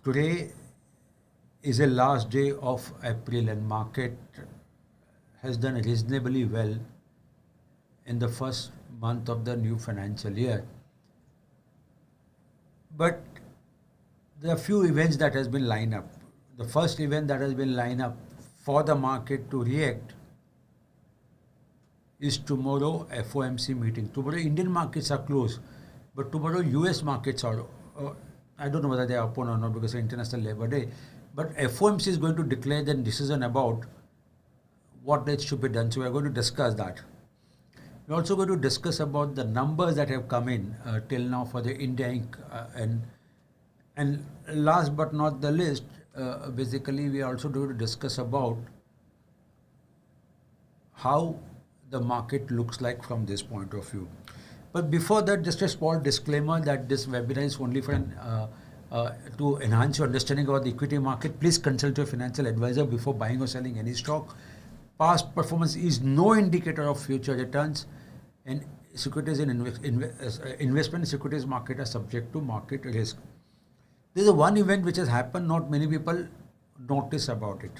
Today is a last day of April and market has done reasonably well in the first month of the new financial year. But there are few events that has been lined up. The first event that has been lined up for the market to react is tomorrow FOMC meeting. Tomorrow Indian markets are closed, but tomorrow US markets are, I don't know whether they are open or not because it's International Labour Day, but FOMC is going to declare the decision about what needs to be done. So we are going to discuss that. We're also going to discuss about the numbers that have come in till now for the India Inc. And last but not the least, basically we are also going to discuss about how the market looks like from this point of view. But before that, just a small disclaimer that this webinar is only for to enhance your understanding about the equity market. Please consult your financial advisor before buying or selling any stock. Past performance is no indicator of future returns, and securities and investment in securities market are subject to market risk. There is one event which has happened, not many people notice about it.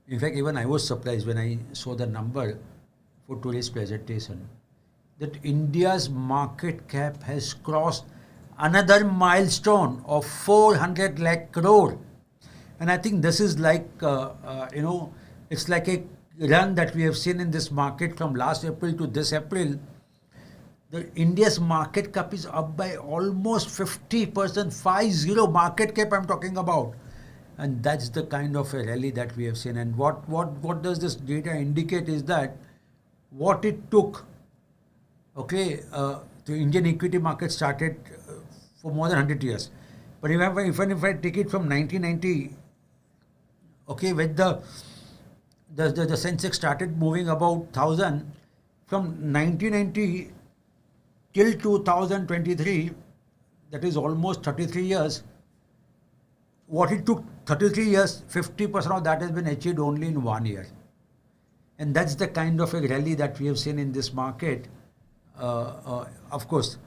In fact, even I was surprised when I saw the number for today's presentation that India's market cap has crossed another milestone of 400 lakh crore. And I think this is like, it's like a run that we have seen in this market from last April to this April. India's market cap is up by almost 50%, 50 market cap I'm talking about. And that's the kind of a rally that we have seen. And what does this data indicate is that what it took, the Indian equity market started for more than 100 years. But even if I take it from 1990, when the Sensex started moving about 1,000, from 1990 till 2023, that is almost 33 years, what it took 33 years, 50% of that has been achieved only in 1 year. And that's the kind of a rally that we have seen in this market. Of course,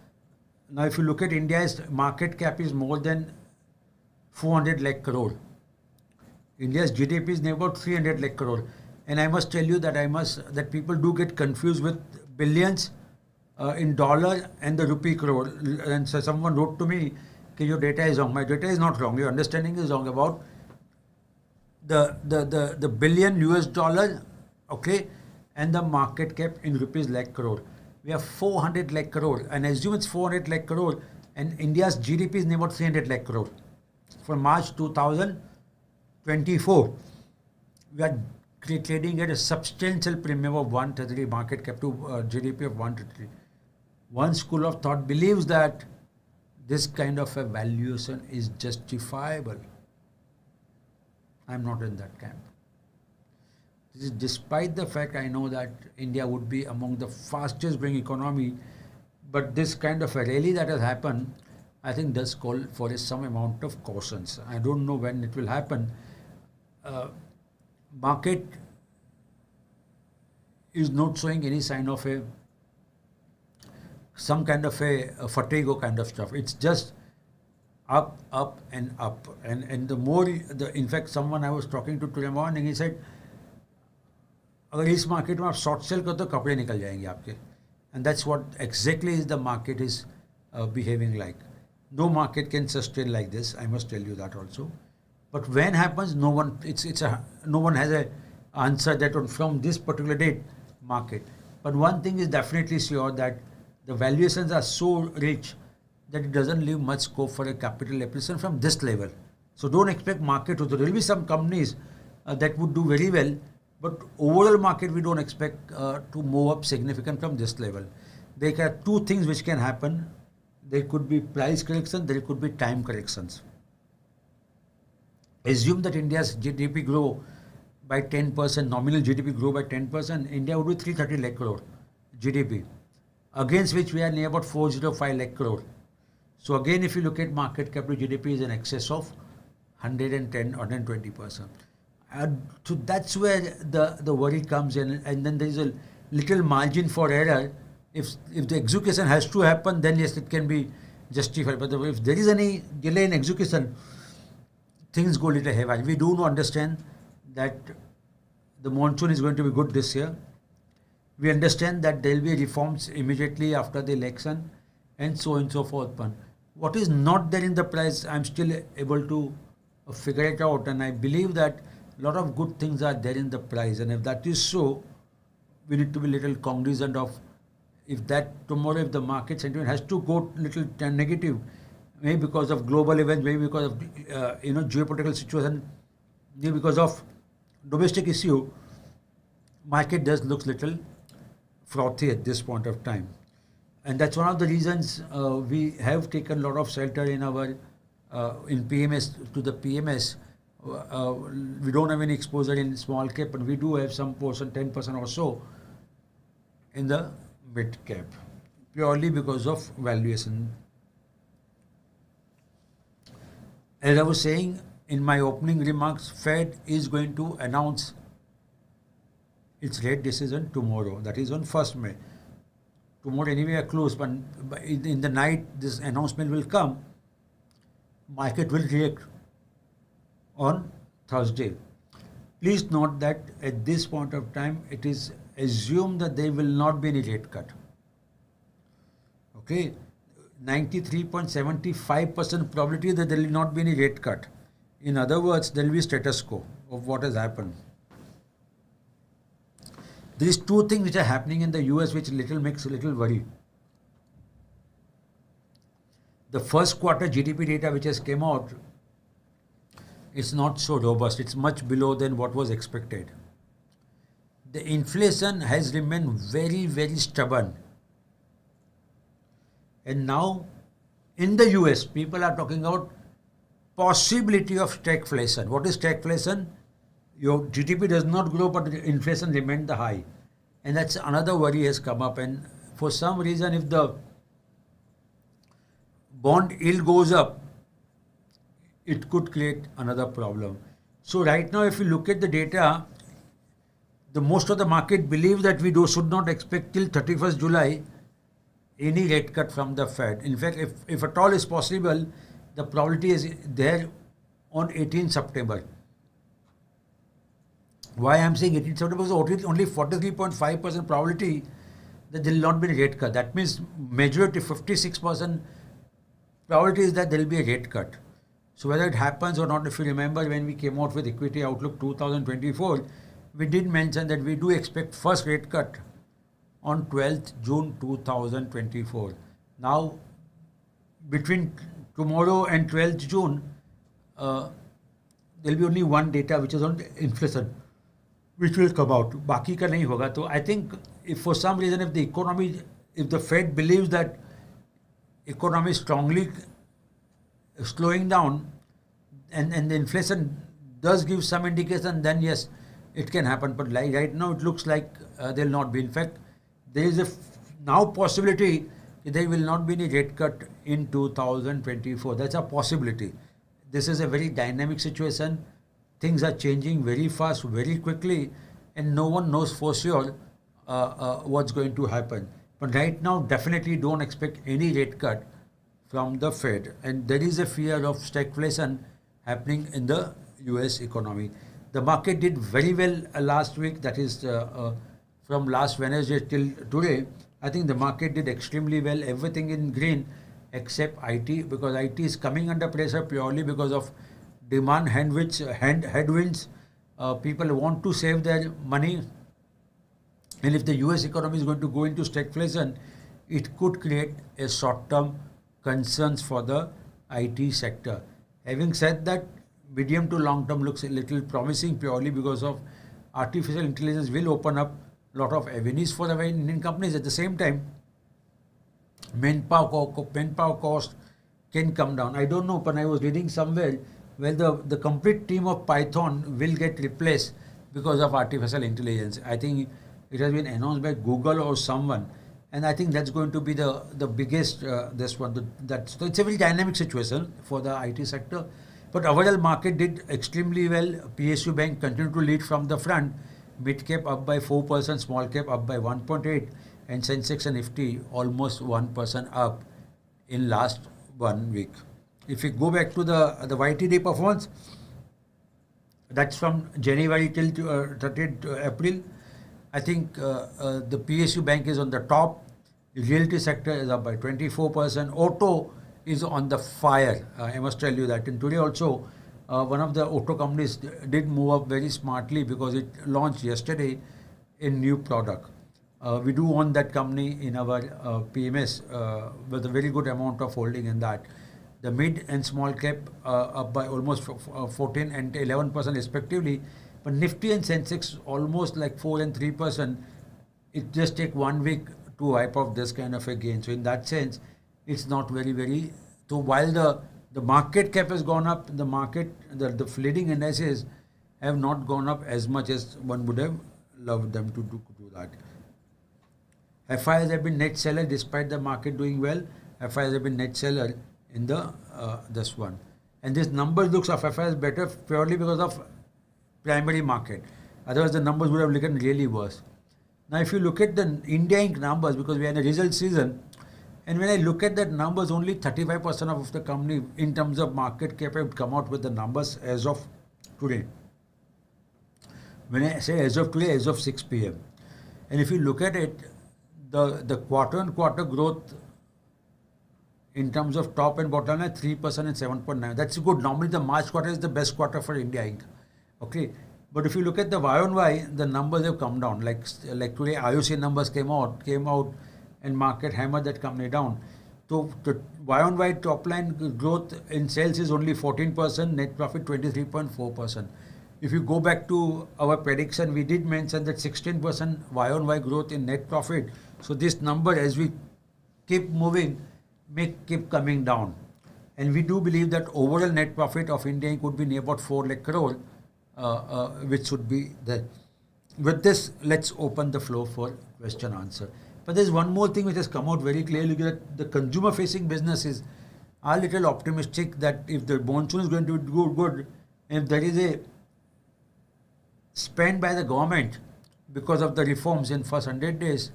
now if you look at India's market cap is more than 400 lakh crore. India's GDP is near about 300 lakh crore. And I must tell you that people do get confused with billions in dollar and the rupee crore. And so someone wrote to me, your data is wrong. My data is not wrong. Your understanding is wrong about the billion US dollar, and the market cap in rupees lakh crore. We have 400 lakh crore, and assume it's 400 lakh crore, and India's GDP is near about 300 lakh crore. For March 2024, we are trading at a substantial premium of 133 market cap to GDP of 133. One school of thought believes that this kind of a valuation is justifiable. I'm not in that camp. This is despite the fact I know that India would be among the fastest growing economy, but this kind of a rally that has happened, I think does call for some amount of cautions. I don't know when it will happen. Market is not showing any sign of some kind of a fatigue or kind of stuff. It's just up, up and up. And the more, in fact, someone I was talking to today morning, he said, अगर इस market में आप short cell करो तो कपड़े निकल जाएंगे आपके. And that's what exactly is the market is behaving like. No market can sustain like this. I must tell you that also. But when happens, no one has a answer that from this particular date market. But one thing is definitely sure that the valuations are so rich that it doesn't leave much scope for a capital appreciation from this level. So don't expect market to. There will be some companies that would do very well, but overall market we don't expect to move up significant from this level. There are two things which can happen. There could be price correction, there could be time corrections. Assume that India's GDP grow by 10%, nominal GDP grow by 10%, India would be 330 lakh crore GDP, against which we are near about 405 lakh crore. So again, if you look at market cap to GDP is in excess of 110, 120%. So that's where the worry comes in, and then there is a little margin for error. If the execution has to happen, then yes, it can be justify. But if there is any delay in execution, things go little haywire. We do understand that the monsoon is going to be good this year. We understand that there will be reforms immediately after the election, and so on and so forth. But what is not there in the price, I'm still able to figure it out, and I believe that a lot of good things are there in the price. And if that is so, we need to be little cognizant of if that tomorrow, if the market sentiment has to go little negative, maybe because of global events, maybe because of geopolitical situation, maybe because of domestic issue, market does look little frothy at this point of time. And that's one of the reasons we have taken a lot of shelter in our in PMS to the PMS. We don't have any exposure in small cap, but we do have some portion, 10% or so, in the mid cap, purely because of valuation. As I was saying in my opening remarks, Fed is going to announce its rate decision tomorrow. That is on 1st May. Tomorrow anyway are closed, but in the night this announcement will come. Market will react on Thursday. Please note that at this point of time, it is assumed that there will not be any rate cut. Okay, 93.75% probability that there will not be any rate cut. In other words, there will be status quo of what has happened. There is two things which are happening in the US which makes a little worry. The first quarter GDP data which has came out is not so robust. It's much below than what was expected. The inflation has remained very, very stubborn. And now in the US, people are talking about possibility of stagflation. What is stagflation? Your GDP does not grow, but the inflation remains the high. And that's another worry has come up. And for some reason, if the bond yield goes up, it could create another problem. So right now, if you look at the data, the most of the market believe that we should not expect till 31st July any rate cut from the Fed. In fact, if at all is possible, the probability is there on 18 September. Why I am saying 18 September is only 43.5% probability that there will not be a rate cut. That means majority, 56% probability is that there will be a rate cut. So whether it happens or not, if you remember when we came out with Equity Outlook 2024, we did mention that we do expect first rate cut on 12th June 2024. Now, between tomorrow and 12th June, there will be only one data which is on inflation, which will come out. Baki ka nahi hoga. So I think if for some reason if the Fed believes that economy is strongly slowing down and the inflation does give some indication, then yes, it can happen. But like right now, it looks like there will not be. In fact, there is a now possibility that there will not be any rate cut in 2024. That's a possibility. This is a very dynamic situation. Things are changing very fast, very quickly, and no one knows for sure what's going to happen. But right now, definitely don't expect any rate cut from the Fed. And there is a fear of stagflation happening in the US economy. The market did very well last week, that is from last Wednesday till today. I think the market did extremely well, everything in green except IT, because IT is coming under pressure purely because of demand headwinds. People want to save their money, and if the US economy is going to go into stagflation, it could create a short-term concerns for the IT sector. Having said that, medium to long-term looks a little promising purely because of artificial intelligence will open up a lot of avenues for the Indian companies. At the same time, manpower cost can come down. I don't know, but I was reading somewhere where the complete team of Python will get replaced because of artificial intelligence. I think it has been announced by Google or someone, and I think that's going to be the biggest this one. So it's a very dynamic situation for the IT sector. But overall market did extremely well. PSU Bank continued to lead from the front. Mid cap up by 4%, small cap up by 1.8%, and Sensex and Nifty almost 1% up in last 1 week. If we go back to the YTD performance, that's from January till 30th April. I think the PSU bank is on the top. The realty sector is up by 24%. Auto is on the fire. I must tell you that. And today also, one of the auto companies did move up very smartly because it launched yesterday a new product. We do own that company in our PMS with a very good amount of holding in that. The mid and small cap up by almost 14 and 11% respectively. But Nifty and Sensex almost like 4 and 3%. It just take 1 week to wipe off this kind of a gain. So in that sense, it's not very. So while the market cap has gone up, the leading indices have not gone up as much as one would have loved them to do that. FIIs have been net seller despite the market doing well. FIIs have been net seller in the this one. And this number looks of FIIs better purely because of primary market. Otherwise, the numbers would have looked really worse. Now, if you look at the India Inc. numbers, because we are in a result season, and when I look at that numbers, only 35% of the company in terms of market cap have come out with the numbers as of today. When I say as of today, as of 6 p.m. And if you look at it, the quarter-on-quarter growth in terms of top and bottom line, 3% and 7.9. That's good. Normally, the March quarter is the best quarter for India Inc. Okay. But if you look at the Y-on-Y, the numbers have come down. Like today, IOC numbers came out, and market hammered that company down. So the Y-on-Y top line growth in sales is only 14%, net profit 23.4%. If you go back to our prediction, we did mention that 16% Y-on-Y growth in net profit. So this number, as we keep moving, may keep coming down. And we do believe that overall net profit of India could be near about 4 lakh crore, which should be there. With this, let's open the floor for question answer. But there's one more thing which has come out very clearly, that the consumer facing businesses are a little optimistic that if the monsoon is going to do good, if there is a spend by the government because of the reforms in first 100 days,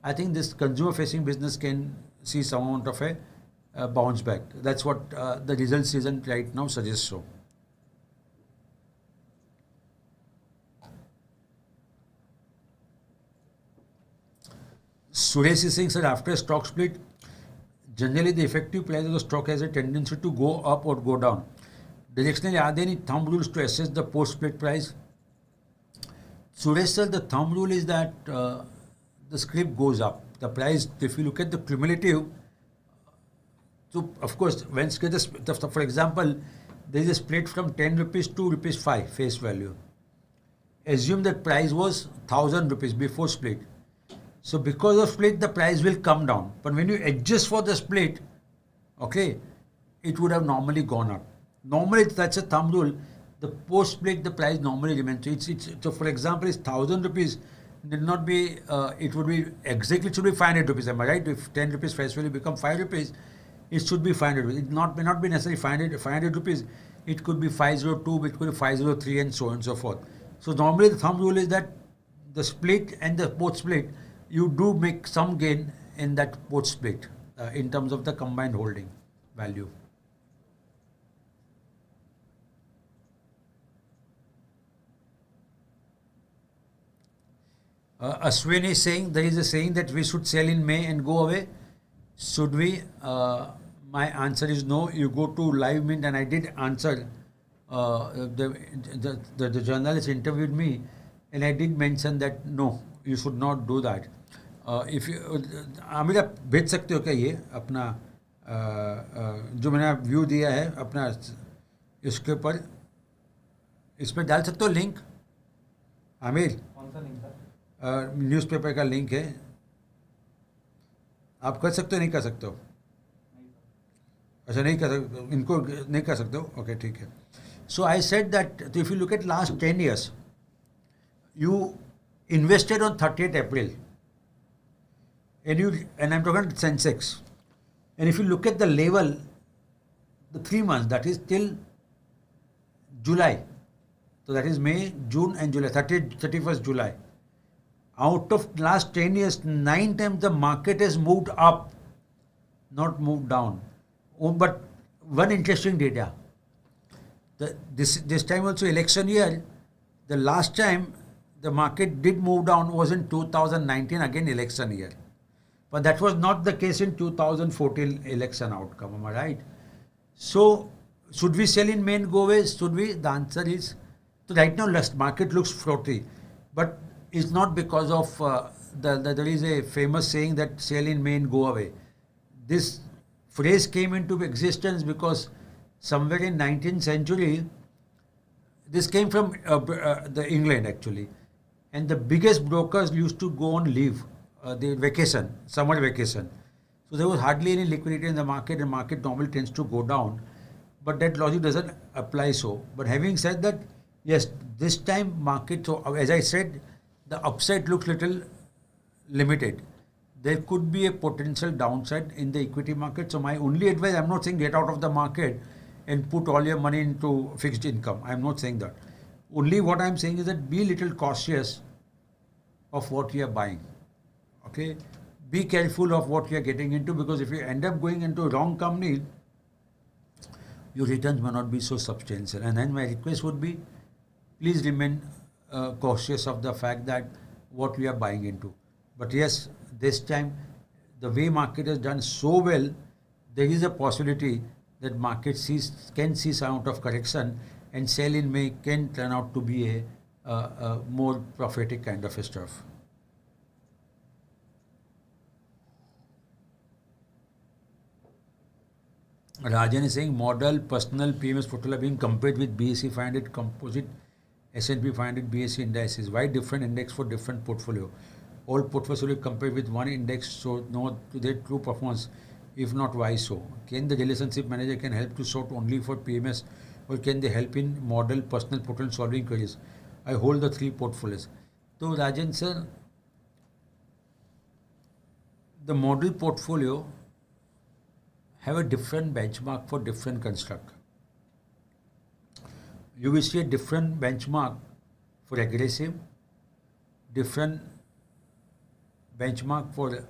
I think this consumer facing business can see some amount of a bounce back. That's what the result season right now suggests so. Suresh is saying, sir, after a stock split, generally the effective price of the stock has a tendency to go up or go down. Directionally, are there any thumb rules to assess the post-split price? Suresh sir, the thumb rule is that the script goes up. The price, if you look at the cumulative, so of course, when for example, there is a split from 10 rupees to rupees 5 face value. Assume that price was 1000 rupees before split. So because of split, the price will come down. But when you adjust for the split, okay, it would have normally gone up. Normally, that's a thumb rule. The post split, the price normally remains. So for example, it's 1000 rupees. Need not be. It would be exactly. It should be 500 rupees. Am I right? If 10 rupees face value become 5 rupees, it should be 500 rupees. It may not be necessarily 500 rupees. It could be 502. It could be 503, and so on and so forth. So normally, the thumb rule is that the split and the post split, you do make some gain in that post split in terms of the combined holding value. Ashwin is saying, there is a saying that we should sell in May and go away. Should we? My answer is no. You go to Live Mint, and I did answer. The journalist interviewed me, and I did mention that no, you should not do that. If you, Aamir आप भेज सकते हो क्या ये अपना जो मैंने view दिया है अपना इसके ऊपर इस पर डाल सकते हो लिंक आमिर कौन सा लिंक है न्यूज़पेपर का लिंक है आप कर सकते हो नहीं कर सकते हो अच्छा नहीं कर सकते इनको नहीं कर सकते हो ओके ठीक है so I said that if you look at last 10 years you invested on 30th April and I'm talking about Sensex, and if you look at the level, the 3 months, that is till July, so that is May, June and July, 31st July, out of last 10 years, 9 times the market has moved up, not moved down. Oh, but one interesting data. This time also election year, the last time the market did move down was in 2019, again election year. But that was not the case in 2014 election outcome, am I right? So, should we sell in May and go away? Should we? The answer is, so right now market looks frothy, but it's not because of there is a famous saying that sell in May and go away. This phrase came into existence because somewhere in 19th century, this came from the England actually, and the biggest brokers used to go on leave, the vacation, summer vacation. So there was hardly any liquidity in the market, and market normally tends to go down. But that logic doesn't apply so. But having said that, yes, this time market, so as I said, the upside looks little limited. There could be a potential downside in the equity market. So my only advice, I'm not saying get out of the market and put all your money into fixed income. I'm not saying that. Only what I'm saying is that be little cautious of what you are buying. Okay? Be careful of what you are getting into, because if you end up going into a wrong company, your returns may not be so substantial. And then my request would be, please remain cautious of the fact that what we are buying into. But yes, this time, the way market has done so well, there is a possibility that market can see some amount of correction, and sell in May can turn out to be a more prophetic kind of stuff. Rajan is saying model, personal, PMS portfolio being compared with BSE 500 composite, S&P 500 BSE indices. Why different index for different portfolio? All portfolios will be compared with one index, so know to their true performance. If not, why so? Can the relationship manager can help to sort only for PMS, or can they help in model, personal, portfolio solving queries? I hold the three portfolios. So Rajan sir, the model portfolio have a different benchmark for different construct. You will see a different benchmark for aggressive, different benchmark for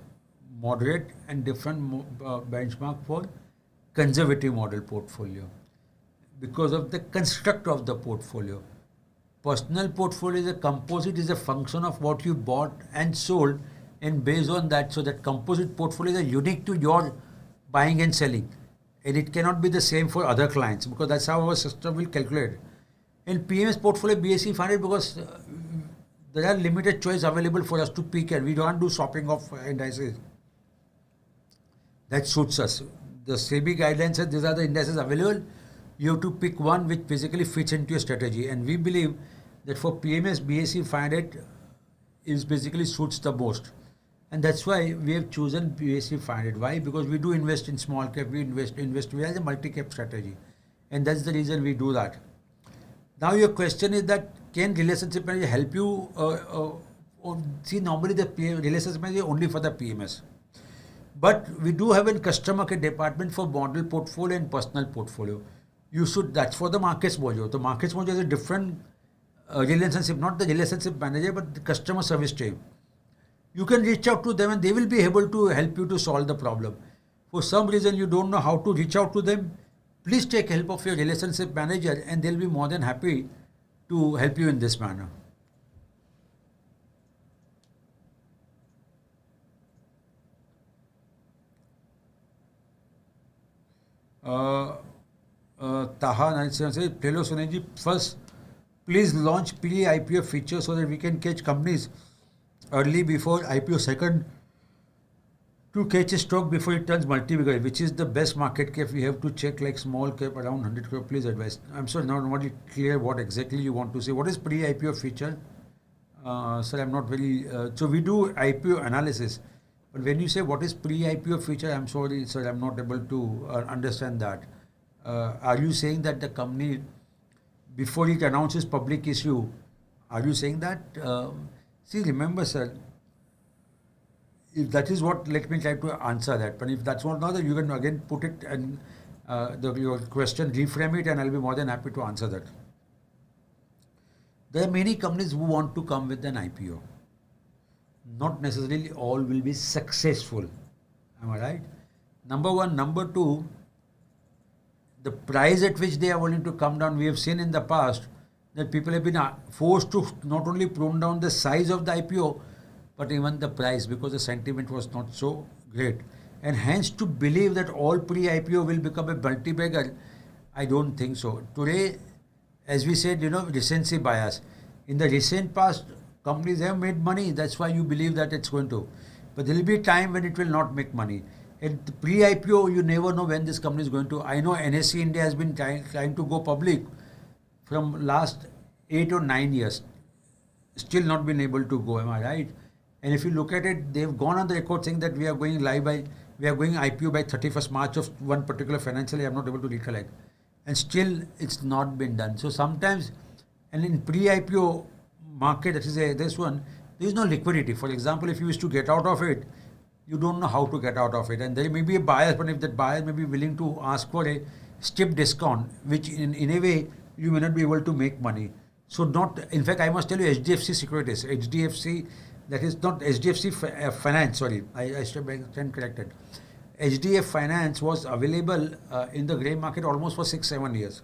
moderate, and different benchmark for conservative model portfolio, because of the construct of the portfolio. Personal portfolio is a composite, is a function of what you bought and sold, and based on that, so that composite portfolio is unique to your buying and selling, and it cannot be the same for other clients, because that's how our system will calculate. In PMS portfolio, BSE 500, because there are limited choice available for us to pick, and we don't do shopping of indices. That suits us. The SEBI guidelines says these are the indices available. You have to pick one which basically fits into your strategy, and we believe that for PMS, BSE 500 is basically suits the most. And that's why we have chosen BSE 500. Why? Because we do invest in small cap, we have a multi-cap strategy. And that's the reason we do that. Now your question is that, can relationship manager help you? See, normally the relationship manager is only for the PMS. But we do have a customer care department for model portfolio and personal portfolio. That's for the MarketsMojo. The MarketsMojo is a different relationship, not the relationship manager, but the customer service team. You can reach out to them and they will be able to help you to solve the problem. For some reason you don't know how to reach out to them, please take help of your relationship manager, and they'll be more than happy to help you in this manner. Taha says, hello Sunil, first please launch pre-IPO feature so that we can catch companies early before IPO. Second, to catch a stock before it turns multi-bigger, which is the best market cap we have to check, like small cap around 100 crore, please advise. I'm sorry, not really clear what exactly you want to say. What is pre-IPO feature? Sir, I'm not very, so we do IPO analysis. But when you say what is pre-IPO feature, I'm sorry, sir, I'm not able to understand that. Are you saying that the company, before it announces public issue, are you saying that? See, remember, sir, if that is what, let me try to answer that. But if that's not, you can again put it and your question, reframe it, and I'll be more than happy to answer that. There are many companies who want to come with an IPO. Not necessarily all will be successful. Am I right? Number one. Number two, the price at which they are willing to come down, we have seen in the past that people have been forced to not only prune down the size of the IPO, but even the price, because the sentiment was not so great. And hence, to believe that all pre-IPO will become a multi-bagger, I don't think so. Today, as we said, recency bias. In the recent past, companies have made money. That's why you believe that it's going to. But there will be a time when it will not make money. At the pre-IPO, you never know when this company is going to. I know NSE India has been trying to go public from last 8 or 9 years. Still not been able to go, am I right? And if you look at it, they've gone on the record saying that we are going IPO by 31st March of one particular financial year. I'm not able to recollect. And still, it's not been done. So sometimes, and in pre-IPO market, that is this one, there is no liquidity. For example, if you wish to get out of it, you don't know how to get out of it. And there may be a buyer, but if that buyer may be willing to ask for a steep discount, which in a way, you may not be able to make money. So in fact, I must tell you, HDFC Securities, that is not HDFC Finance, sorry, I stand corrected. HDF Finance was available in the grey market almost for 6-7 years.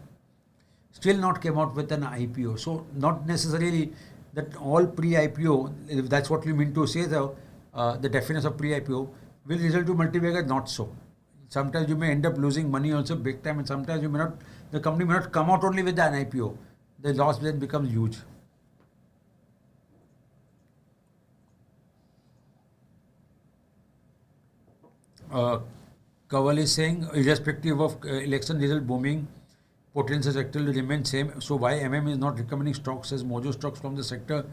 Still not came out with an IPO. So not necessarily that all pre-IPO, if that's what you mean to say, the definition of pre-IPO will result to multi-bagger, not so. Sometimes you may end up losing money also big time, and sometimes the company may not come out only with an IPO. The loss then becomes huge. Kaval is saying, irrespective of election result booming, potential sector will remain same. So why MM is not recommending stocks as Mojo stocks from the sector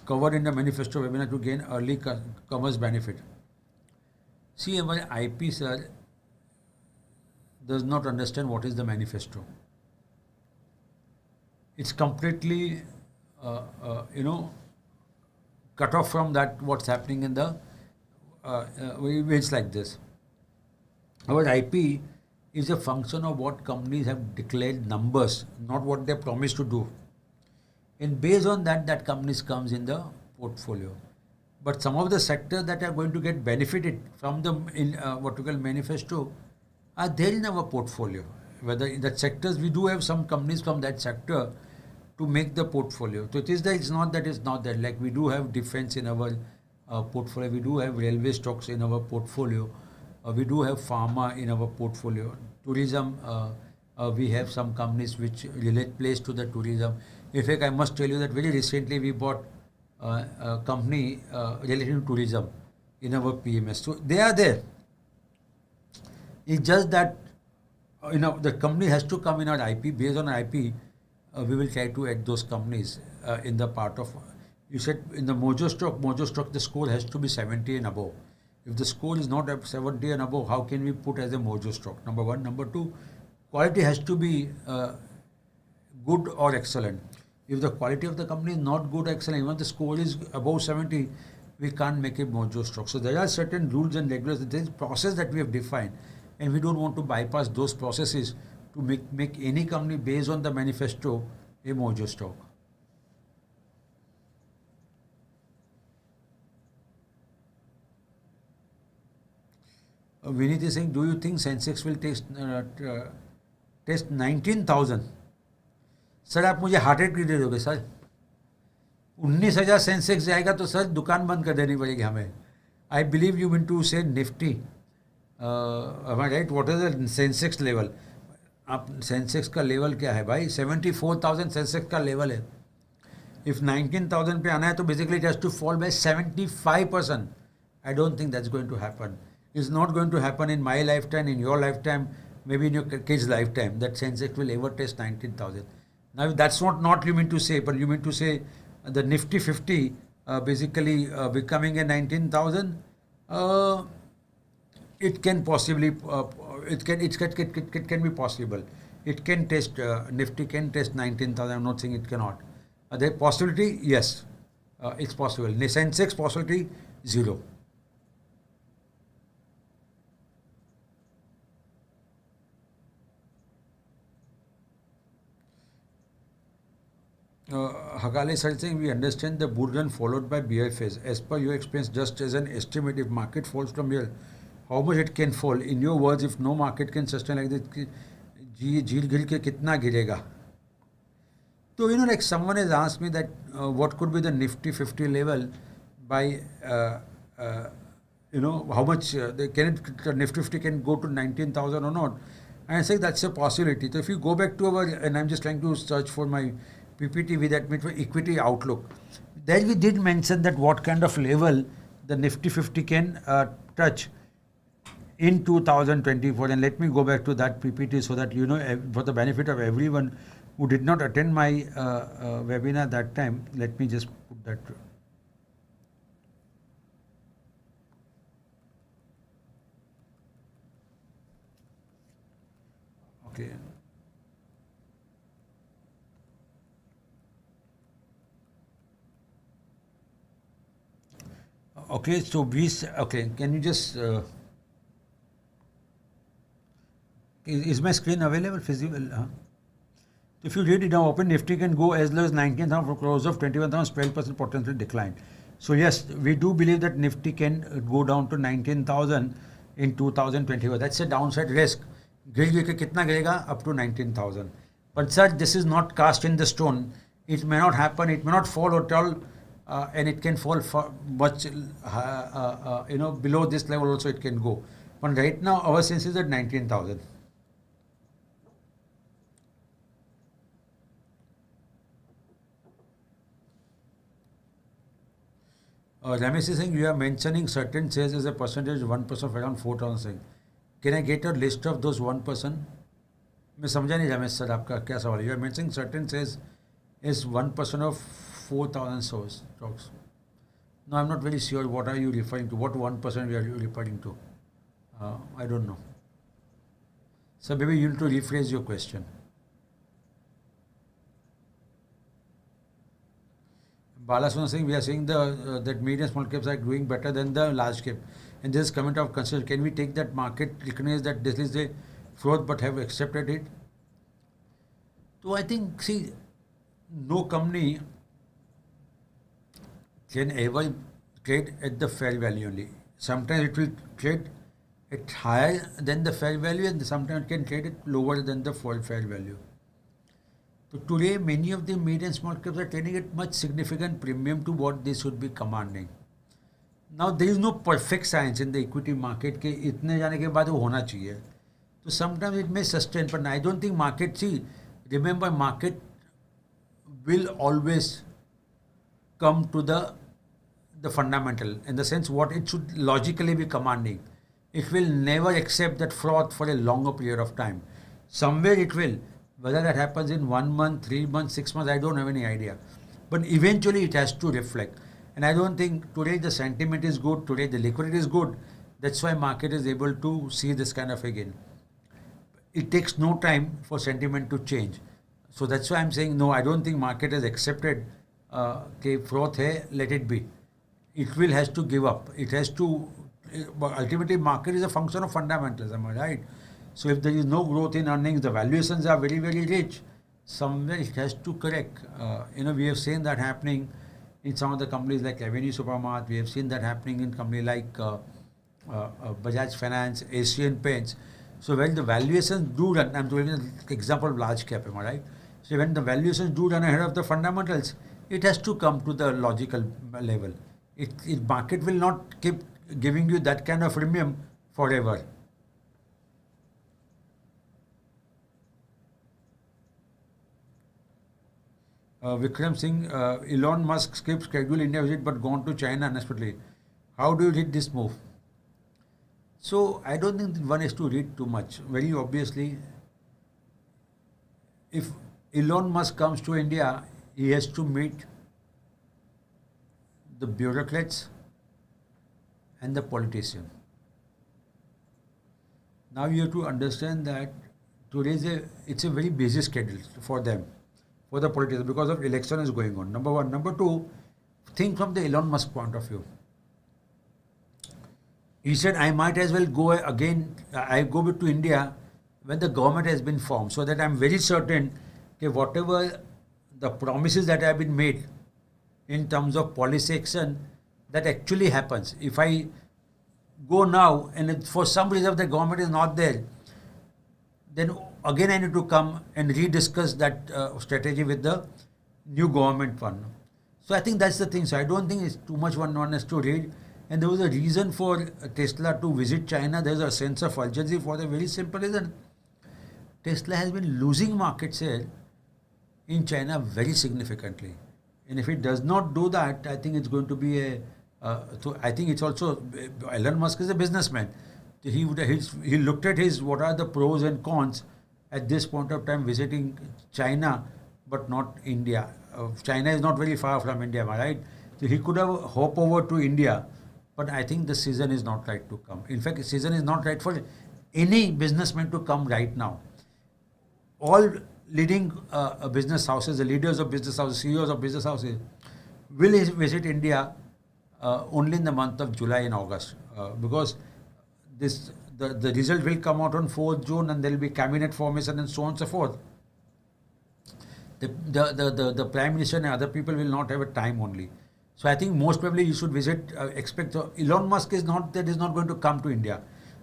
covered in the manifesto webinar to gain early commerce benefit? See, our IP sir does not understand what is the manifesto. It's completely, cut off from that what's happening in the ways like this. Our IP is a function of what companies have declared numbers, not what they promised to do. And based on that companies comes in the portfolio. But some of the sectors that are going to get benefited from the what we call manifesto are there in our portfolio. Whether in that sectors, we do have some companies from that sector to make the portfolio. So it's not that it's not there. Like we do have defense in our portfolio, we do have railway stocks in our portfolio, we do have pharma in our portfolio. Tourism, we have some companies which relate place to the tourism. In fact, I must tell you that very recently we bought a company related to tourism in our PMS. So they are there. It's just that the company has to come in our IP. Based on our IP, we will try to add those companies in the part of. You said in the Mojo stock, the score has to be 70 and above. If the score is not at 70 and above, how can we put as a Mojo stock? Number one. Number two, quality has to be good or excellent. If the quality of the company is not good or excellent, even the score is above 70, we can't make a Mojo stock. So there are certain rules and regulations. There is a process that we have defined, and we don't want to bypass those processes to make any company based on the manifesto a Mojo stock. Vinith is saying, do you think Sensex will test 19,000? Sir आप मुझे heart rate दे दोगे sir? 19,000 Sensex जाएगा तो sir दुकान बंद कर देनी पड़ेगी हमें. I believe you mean to say Nifty. Right, what is the Sensex level? आप सेंसेक्स का लेवल क्या है भाई? 74,000 सेंसेक्स का लेवल है. इफ 19,000 पे आना है तो basically it has to fall by 75%. I don't think that's going to happen. It's not going to happen in my lifetime, in your lifetime, maybe in your kid's lifetime, that Sensex will ever test 19,000. Now, that's not you mean to say, but you mean to say the Nifty 50 basically becoming a 19,000, it can possibly, it can be possible. It can test, Nifty can test 19,000, I'm not saying it cannot. The possibility, yes, it's possible. Sensex possibility, 0. Hakale sir saying, we understand the bull run followed by bear phase. As per your experience, just as an estimate, if market falls from here, how much it can fall? In your words, if no market can sustain like this, झील गिर के कितना गिरेगा. So, like someone has asked me that what could be the Nifty 50 level by, how much the Nifty 50 can go to 19,000 or not. And I say that's a possibility. So if you go back to and I'm just trying to search for my PPT with that for equity outlook. There we did mention that what kind of level the Nifty 50 can touch in 2024. And let me go back to that PPT so that, for the benefit of everyone who did not attend my webinar that time, let me just put that. Okay. Okay, so can you just, is my screen available, visible? If you read it now, Open Nifty can go as low as 19,000 for close of 21,000, 12% potential decline. So yes, we do believe that Nifty can go down to 19,000 in 2024. That's a downside risk. Kitna girega? Up to 19,000. But sir, this is not cast in the stone. It may not happen. It may not fall at all, and it can fall much, below this level also it can go. But right now, our sense is at 19,000. Ramesh is saying you are mentioning certain shares as a percentage 1% of around 4,000. Can I get a list of those 1%? मैं समझा नहीं Ramesh sir आपका क्या सवाल है. You are mentioning certain shares is 1% of 4,000 stocks. No, I'm not very sure what are you referring to. What 1% are you referring to? I don't know. So maybe you need to rephrase your question. Balasuna saying we are saying that mid and small caps are doing better than the large cap. And this comment of concern, can we take that market recognize that this is a fraud but have accepted it? So I think, see, no company can ever trade at the fair value only. Sometimes it will trade at higher than the fair value and sometimes it can trade at lower than the fair value. So today, many of the mid and small caps are trading at much significant premium to what they should be commanding. Now, there is no perfect science in the equity market के इतने जाने के बाद वो होना चाहिए. So sometimes it may sustain, but I don't think market. See, remember, market will always come to the fundamental in the sense what it should logically be commanding. It will never accept that fraud for a longer period of time. Somewhere it will. Whether that happens in 1 month, 3 months, 6 months, I don't have any idea. But eventually it has to reflect. And I don't think today the sentiment is good, today the liquidity is good. That's why market is able to see this kind of a gain. It takes no time for sentiment to change. So that's why I'm saying no, I don't think market has accepted fraud hai, let it be. It will has to give up. It has to, ultimately market is a function of fundamentals, am I right? So if there is no growth in earnings, the valuations are very, very rich. Somewhere it has to correct. We have seen that happening in some of the companies like Avenue Supermart. We have seen that happening in company like Bajaj Finance, Asian Paints. So when the valuations do run, I'm giving an example of large cap, am I right? So when the valuations do run ahead of the fundamentals, it has to come to the logical level. Market will not keep giving you that kind of premium forever. Vikram Singh, Elon Musk skipped scheduled India visit but gone to China unexpectedly. How do you read this move? So I don't think one has to read too much. Very obviously, if Elon Musk comes to India, he has to meet the bureaucrats and the politicians. Now you have to understand that today it's a very busy schedule for them, for the politicians, because of election is going on. Number one. Number two, think from the Elon Musk point of view. He said, I might as well go again, I go to India when the government has been formed, so that I'm very certain that whatever the promises that have been made in terms of policy action, that actually happens. If I go now and for some reason the government is not there, then again I need to come and rediscuss that strategy with the new government one. So I think that's the thing. So I don't think it's too much one has to read. And there was a reason for Tesla to visit China. There's a sense of urgency for the very simple reason. Tesla has been losing market share in China very significantly. And if it does not do that, I think it's going to be a. So I think it's also Elon Musk is a businessman. He looked at what are the pros and cons at this point of time visiting China, but not India. China is not very far from India, right? So he could have hop over to India, but I think the season is not right to come. In fact, the season is not right for any businessman to come right now. All leading business houses, the leaders of business houses, CEOs of business houses will visit India only in the month of July and August because the result will come out on 4th June and there will be cabinet formation and so on and so forth. The Prime Minister and other people will not have a time only. So I think most probably you should visit, expect, Elon Musk is not going to come to India.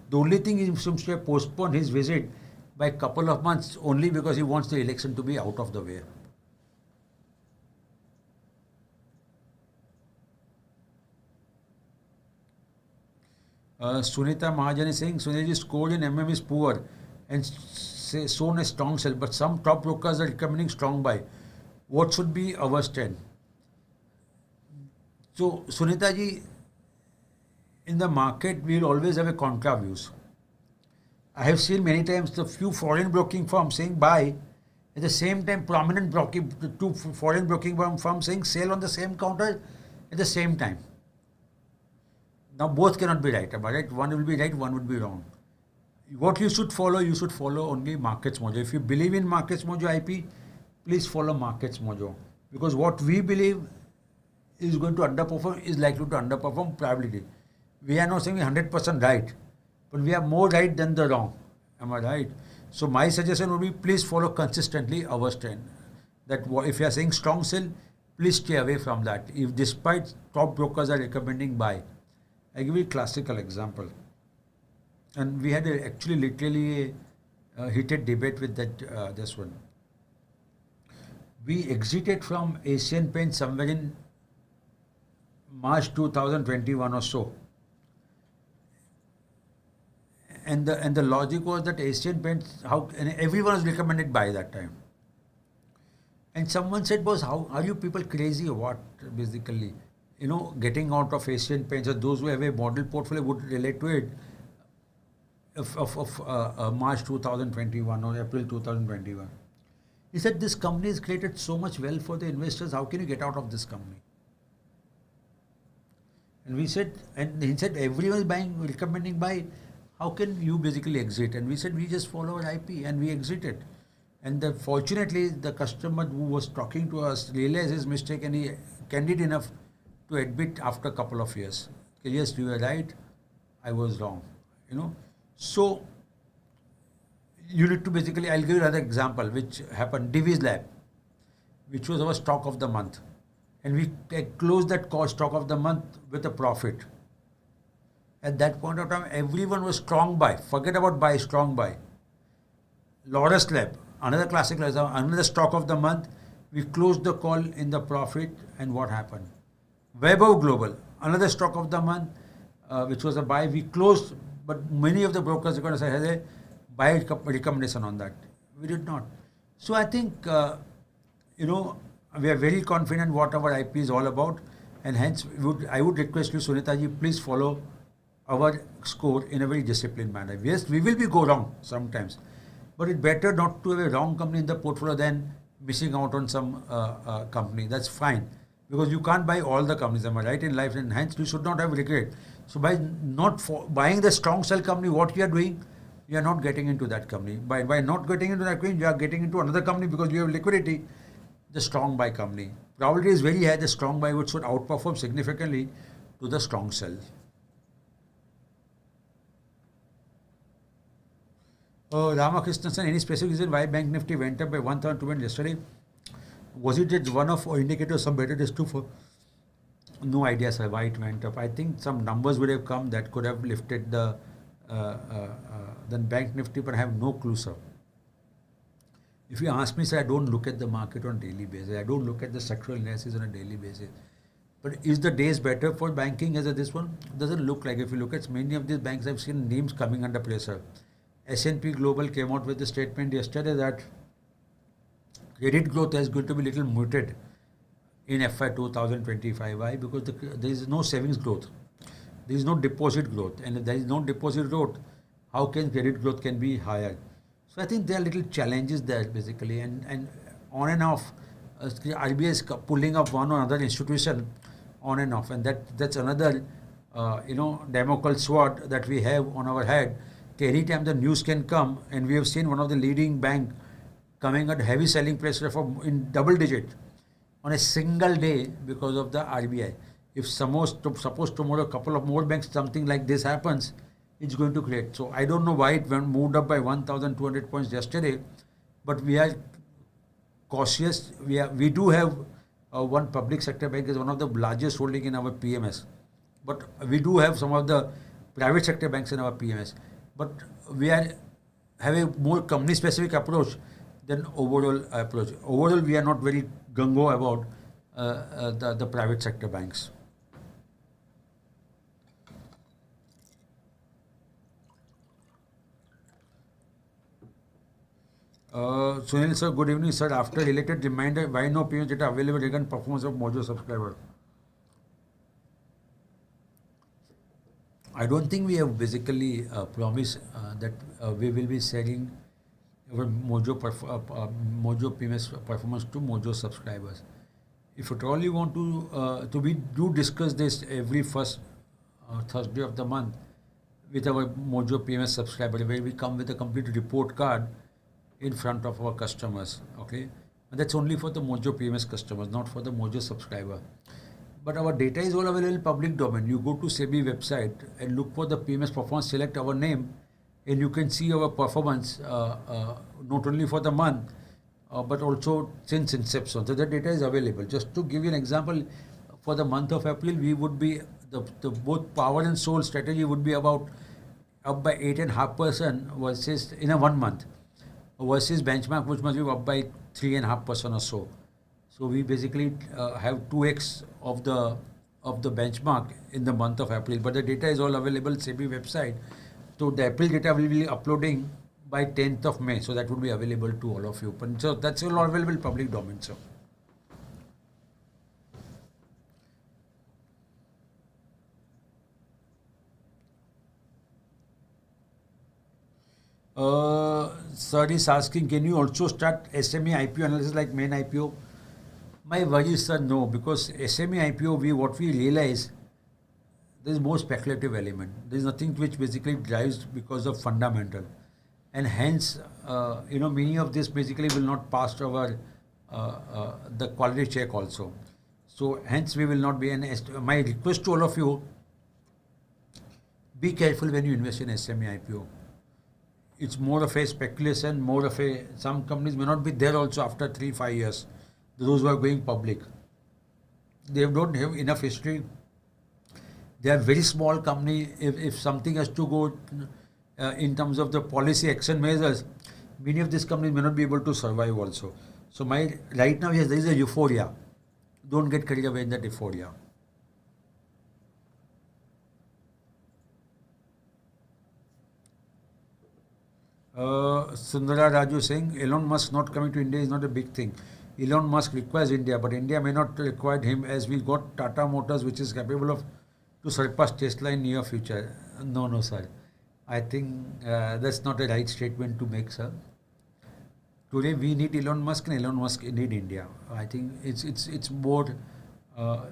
The only thing he seems to have postponed his visit by a couple of months only because he wants the election to be out of the way. Sunita Mahajan is saying Sunil's score in MM is poor and shown a strong sell, but some top brokers are recommending strong buy. What should be our stand? So Sunita ji, in the market we will always have a contra views. I have seen many times the few foreign broking firms saying buy, at the same time prominent two foreign broking firms saying sell on the same counter at the same time. Now both cannot be right, right? One will be right, one would be wrong. What you should follow only MarketsMojo. If you believe in MarketsMojo IP, please follow MarketsMojo. Because what we believe is going to underperform is likely to underperform probability. We are not saying 100% right, but we are more right than the wrong. Am I right? So my suggestion would be please follow consistently our trend. That if you are saying strong sell, please stay away from that. If despite top brokers are recommending buy. I give you a classical example. And we had actually literally a heated debate with that this one. We exited from Asian Paint somewhere in March 2021 or so. And the logic was that Asian Paints, and everyone was recommended buy that time. And someone said, boss, how are you people crazy or what, basically? Getting out of Asian Paints, or those who have a model portfolio would relate to it of March 2021 or April 2021. He said, this company has created so much wealth for the investors, how can you get out of this company? And he said, everyone is recommending buy, how can you basically exit? And we said, we just follow our IP and we exited. And fortunately, the customer who was talking to us realized his mistake and he candid enough to admit after a couple of years, yes, you were right, I was wrong. So you need to basically, I'll give you another example which happened, Divi's Lab, which was our stock of the month. And we closed that stock of the month with a profit. At that point of time, everyone was strong buy. Forget about buy, strong buy. Laurus Lab, another classic, another stock of the month. We closed the call in the profit, and what happened? Weber Global, another stock of the month, which was a buy. We closed, but many of the brokers are going to say, hey, buy recommendation on that. We did not. So I think, we are very confident what our IP is all about, and hence I would request you, Sunita ji, please follow our score in a very disciplined manner. Yes, we will go wrong sometimes, but it's better not to have a wrong company in the portfolio than missing out on some company. That's fine, because you can't buy all the companies, am I right, in life, and hence you should not have regret. So by not buying the strong sell company, what you are doing, you are not getting into that company. By not getting into that company, you are getting into another company because you have liquidity, the strong buy company. Probability is very high, the strong buy should outperform significantly to the strong sell. Ramakrishnan said, any specific reason why Bank Nifty went up by 1,200 yesterday? Was it one-off or indicator some better days too? For no idea, sir, why it went up. I think some numbers would have come that could have lifted the then Bank Nifty, but I have no clue, sir. If you ask me, sir, I don't look at the market on a daily basis. I don't look at the sectoral analysis on a daily basis. But is the days better for banking as this one? Doesn't look like. If you look at many of these banks, I've seen names coming under pressure. S&P Global came out with a statement yesterday that credit growth is going to be little muted in FY 2025. Why? Because there is no savings growth. There is no deposit growth. And if there is no deposit growth, how can credit growth can be higher? So I think there are little challenges there basically. And on and off, RBI is pulling up one or other institution on and off. And that's another, Damocles sword that we have on our head. Anytime the news can come, and we have seen one of the leading bank coming at heavy selling pressure in double digit on a single day because of the RBI. If suppose tomorrow a couple of more banks, something like this happens, it's going to create. So I don't know why it moved up by 1,200 points yesterday, but we are cautious. We do have one public sector bank is one of the largest holding in our PMS, but we do have some of the private sector banks in our PMS. But we have a more company specific approach than overall approach. Overall, we are not very gung-ho about the private sector banks. Sunil sir, good evening sir. After related reminder, why no PMS data available regarding performance of Mojo subscriber? I don't think we have basically promised that we will be selling our Mojo PMS performance to Mojo subscribers. If at all you want to we do discuss this every first Thursday of the month with our Mojo PMS subscriber, where we come with a complete report card in front of our customers. Okay, and that's only for the Mojo PMS customers, not for the Mojo subscriber. But our data is all available in public domain. You go to SEBI website and look for the PMS performance, select our name, and you can see our performance not only for the month, but also since inception. So the data is available. Just to give you an example, for the month of April, we would be, the both power and soul strategy would be about up by 8.5% versus in a 1 month, versus benchmark, which must be up by 3.5% or so. So we basically have 2x of the benchmark in the month of April. But the data is all available SEBI website. So the April data will be uploading by 10th of May. So that would be available to all of you. But so that's all available in public domain. So. Sir is asking, can you also start SME IPO analysis like main IPO? My worry is, sir, no, because SME IPO, what we realize, there is more speculative element. There is nothing which basically drives because of fundamental. And hence, many of this basically will not pass our the quality check also. So hence we will not be my request to all of you, be careful when you invest in SME IPO. It's more of a speculation, some companies may not be there also after 3-5 years. Those who are going public, they don't have enough history. They are very small company. If something has to go in terms of the policy action measures, many of these companies may not be able to survive also. So right now, yes, there is a euphoria. Don't get carried away in that euphoria. Sundara Raju saying, Elon Musk not coming to India is not a big thing. Elon Musk requires India, but India may not require him, as we got Tata Motors, which is capable of to surpass Tesla in near future. No, sir. I think that's not a right statement to make, sir. Today we need Elon Musk and Elon Musk need India. I think it's more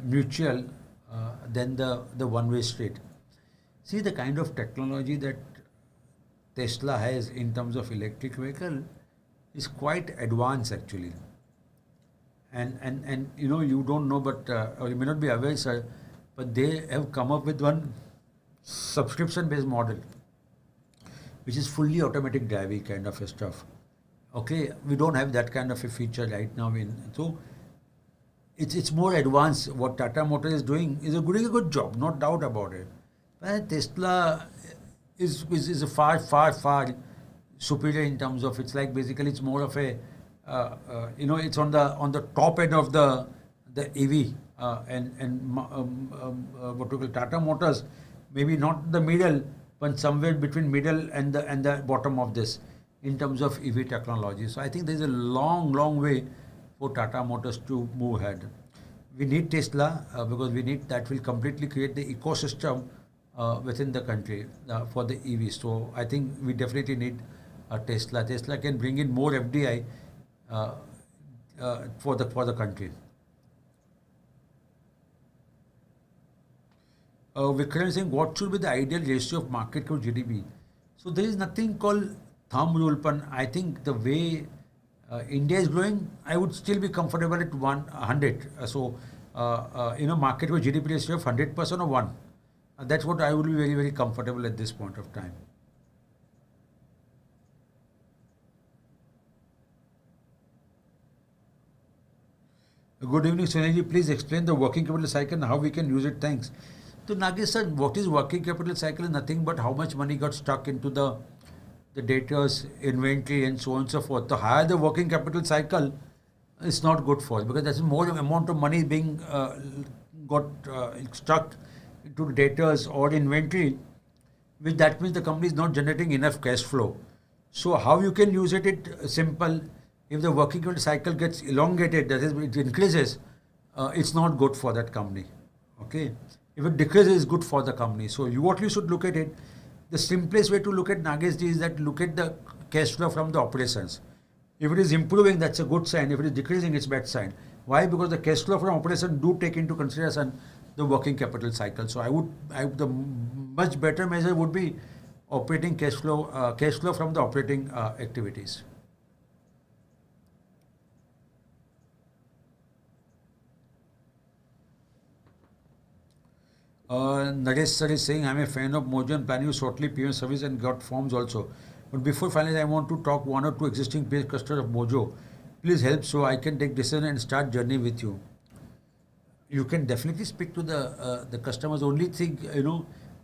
mutual than the one-way street. See, the kind of technology that Tesla has in terms of electric vehicle is quite advanced actually. And you don't know, but or you may not be aware, sir, but they have come up with one subscription-based model, which is fully automatic driving kind of stuff. Okay, we don't have that kind of a feature right now. So it's more advanced. What Tata Motors is doing is doing a good job, no doubt about it. But Tesla is a far superior in terms of, it's like basically it's more of a it's on the top end of the EV what we call Tata Motors, maybe not the middle, but somewhere between middle and the bottom of this in terms of EV technology. So I think there's a long way for Tata Motors to move ahead. We need Tesla because that will completely create the ecosystem within the country for the EV. So I think we definitely need Tesla. Tesla can bring in more FDI for the country. Vikram is saying, what should be the ideal ratio of market to GDP? So there is nothing called thumb rule, but I think the way India is growing, I would still be comfortable at 100. Market to GDP ratio of 100% or 1. That's what I would be very comfortable at this point of time. Good evening, Sunil. Please explain the working capital cycle and how we can use it. Thanks. So Nagesh sir, what is working capital cycle is nothing but how much money got stuck into the debtors, inventory and so on and so forth. The higher the working capital cycle, it's not good for it because there's more amount of money being got stuck into debtors or inventory, which that means the company is not generating enough cash flow. So how you can use it? It's simple. If the working capital cycle gets elongated, that is, it increases, it's not good for that company. Okay. If it decreases, it's good for the company. So what you should look at it, the simplest way to look at Nagesh is that look at the cash flow from the operations. If it is improving, that's a good sign. If it is decreasing, it's a bad sign. Why? Because the cash flow from operation do take into consideration the working capital cycle. So the much better measure would be operating cash flow from the operating activities. Naresh sir is saying, I'm a fan of Mojo and planning to shortly PM service and got forms also. But before finally, I want to talk one or two existing paid customers of Mojo. Please help so I can take decision and start journey with you. You can definitely speak to the customers. Only thing,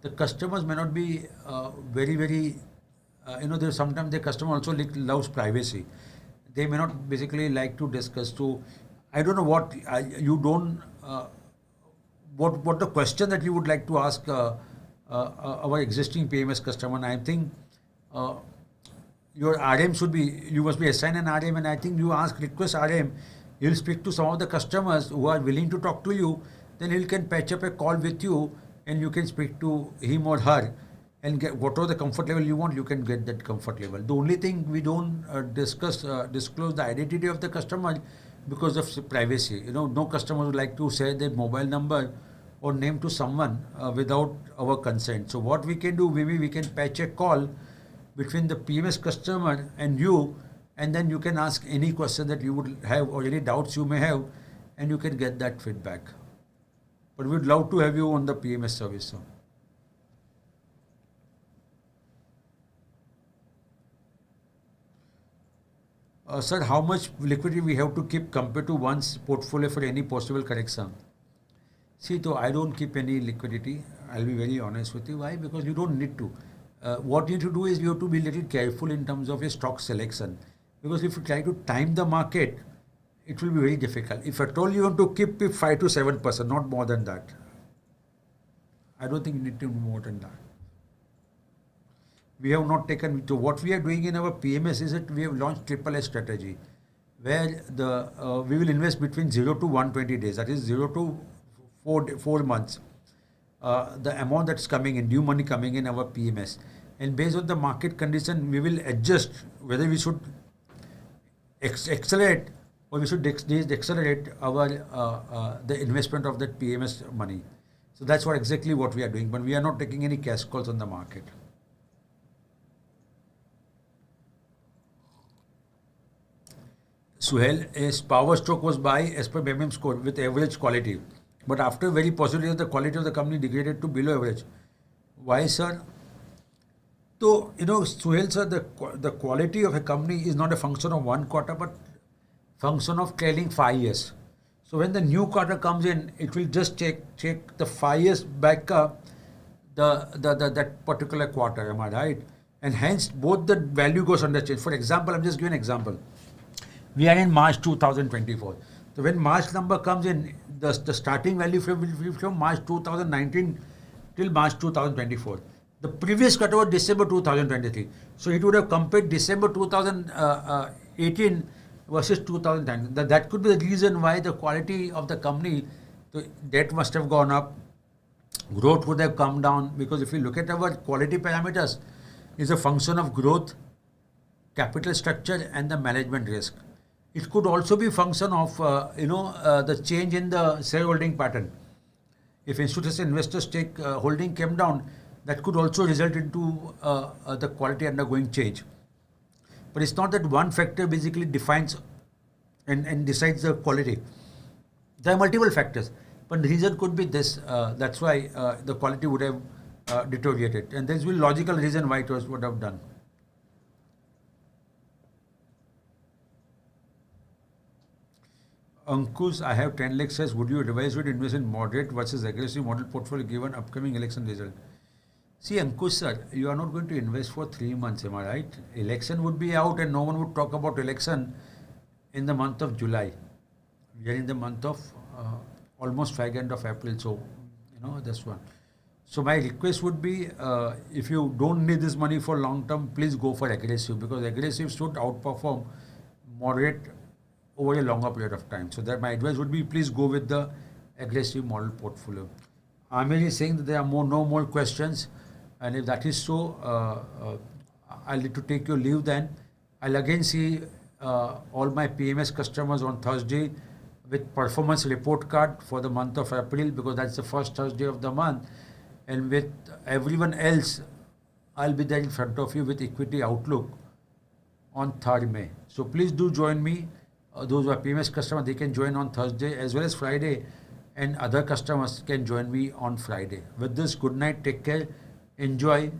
the customers may not be very, there's sometimes the customer also loves privacy. They may not basically like to discuss. So I don't know what you don't. What the question that you would like to ask our existing PMS customer? And I think your RM you must be assigned an RM, and I think you request RM, he'll speak to some of the customers who are willing to talk to you, then he can patch up a call with you and you can speak to him or her and get whatever the comfort level you want, you can get that comfort level. The only thing we don't disclose the identity of the customer because of privacy. No customer would like to say their mobile number or name to someone without our consent. So what we can do, maybe we can patch a call between the PMS customer and you, and then you can ask any question that you would have or any doubts you may have, and you can get that feedback. But we'd love to have you on the PMS service. So. Sir, how much liquidity we have to keep compared to one's portfolio for any possible correction? See, though I don't keep any liquidity. I'll be very honest with you. Why? Because you don't need to. What you need to do is you have to be a little careful in terms of your stock selection. Because if you try to time the market, it will be very difficult. If at all you want to keep it 5 to 7%, not more than that. I don't think you need to do more than that. We have not taken. So what we are doing in our PMS is that we have launched AAA strategy, where we will invest between 0 to 120 days. That is 0 to 4 months. The amount that's coming in, new money coming in our PMS, and based on the market condition, we will adjust whether we should accelerate or we should accelerate our the investment of that PMS money. So that's exactly what we are doing. But we are not taking any cash calls on the market. Suhail, a power stock was buy as per BMM score with average quality. But after very positive, the quality of the company degraded to below average. Why, sir? So, Suhail, sir, the quality of a company is not a function of one quarter, but function of trailing 5 years. So when the new quarter comes in, it will just take the 5 years back up that particular quarter, am I right? And hence both the value goes under change. For example, I'm just giving an example. We are in March 2024. So when March number comes in, the starting value will be from March 2019 till March 2024. The previous cut was December 2023. So it would have compared December 2018 versus 2010. That could be the reason why the quality of the company, the debt must have gone up, growth would have come down, because if you look at our quality parameters, it's a function of growth, capital structure and the management risk. It could also be function of the change in the shareholding pattern. If institutional investors take holding came down, that could also result into the quality undergoing change. But it's not that one factor basically defines and decides the quality. There are multiple factors, but the reason could be this. That's why the quality would have deteriorated, and there's a logical reason why it would have done. Ankush, I have 10 lakh shares. Would you advise me to invest in moderate versus aggressive model portfolio given upcoming election result? See, Ankush sir, you are not going to invest for 3 months, am I right? Election would be out and no one would talk about election in the month of July. We are in the month of almost fag end of April, so this one. So my request would be, if you don't need this money for long term, please go for aggressive, because aggressive should outperform moderate over a longer period of time. So that my advice would be, please go with the aggressive model portfolio. Amir is saying that there are no more questions, and if that is so, I'll need to take your leave then. I'll again see all my PMS customers on Thursday with performance report card for the month of April, because that's the first Thursday of the month. And with everyone else, I'll be there in front of you with equity outlook on 3rd May. So please do join me. Those who are PMS customers, they can join on Thursday as well as Friday, and other customers can join me on Friday. With this, good night, take care, enjoy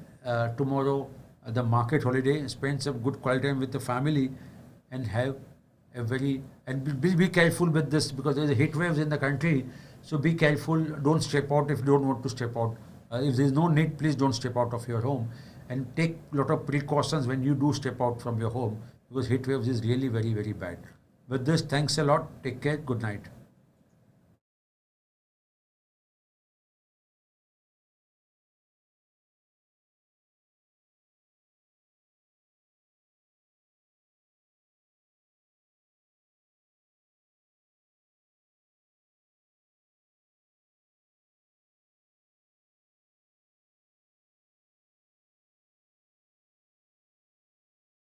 tomorrow the market holiday, spend some good quality time with the family, and have a be careful with this, because there is a heat waves in the country. So be careful, don't step out if you don't want to step out. If there is no need, please don't step out of your home, and take a lot of precautions when you do step out from your home, because heat waves is really very, very bad. With this, thanks a lot. Take care. Good night.